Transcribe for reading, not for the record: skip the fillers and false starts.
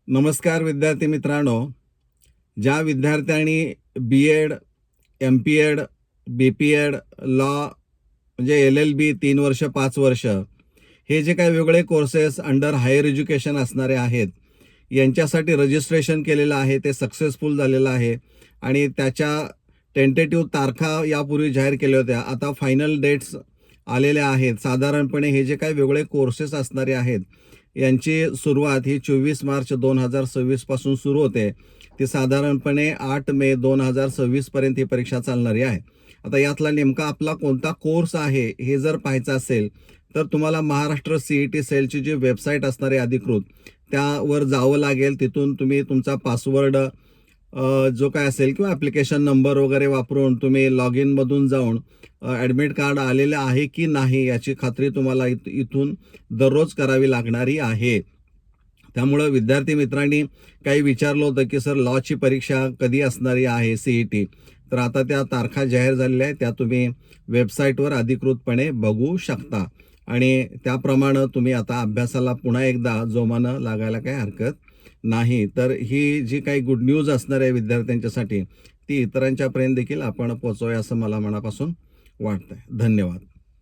नमस्कार विद्यार्थी मित्रांनो, ज्या विद्यार्थ्यांनी बी-एड, एम-पी-एड, बी-पी-एड, लॉ म्हणजे LL-बी 3 वर्ष 5 वर्ष हे जे काही वेगळे कोर्सेस अंडर हायर एज्युकेशन असणारे आहेत, यांच्यासाठी रजिस्ट्रेशन केलेलं आहे ते सक्सेसफुल झालेलं आहे आणि त्याच्या टेंटेटिव्ह तारखा यापूर्वी जाहीर केल्या होत्या. आता फायनल डेट्स आलेल्या आहेत. साधारणपणे हे जे काही वेगळे कोर्सेस असणारे आहेत, यांची सुरुवात ही 24 मार्च 2026 पासून सुरू होते. ती साधारणपणे 8 मे 2026 पर्यंत ही परीक्षा चालणारी आहे. आता यातला नेमका आपला कोणता कोर्स आहे हे जर पाहायचं असेल तर तुम्हाला महाराष्ट्र CET सेलची जी वेबसाईट असणार आहे अधिकृत, त्यावर जावं लागेल. तिथून तुम्ही तुमचा पासवर्ड जो काय असेल किंवा ॲप्लिकेशन नंबर वगैरे वापरून तुम्ही लॉग इनमधून जाऊन ॲडमिट कार्ड आलेलं आहे की नाही याची खात्री तुम्हाला इथून दररोज करावी लागणारी आहे. त्यामुळं विद्यार्थी मित्रांनी काही विचारलं होतं की सर लॉची परीक्षा कधी असणारी आहे CET, तर आता त्या तारखा जाहीर झालेल्या आहेत. त्या तुम्ही वेबसाईटवर अधिकृतपणे बघू शकता आणि त्याप्रमाणे तुम्ही आता अभ्यासाला पुन्हा एकदा जोमानं लागायला काही हरकत नाही. तर ही जी काही गुड न्यूज असणार आहे विद्यार्थ्यांच्यासाठी ती इतरांच्यापर्यंत देखील आपण पोहोचवूया असं मला मनापासून वाटतंय. धन्यवाद.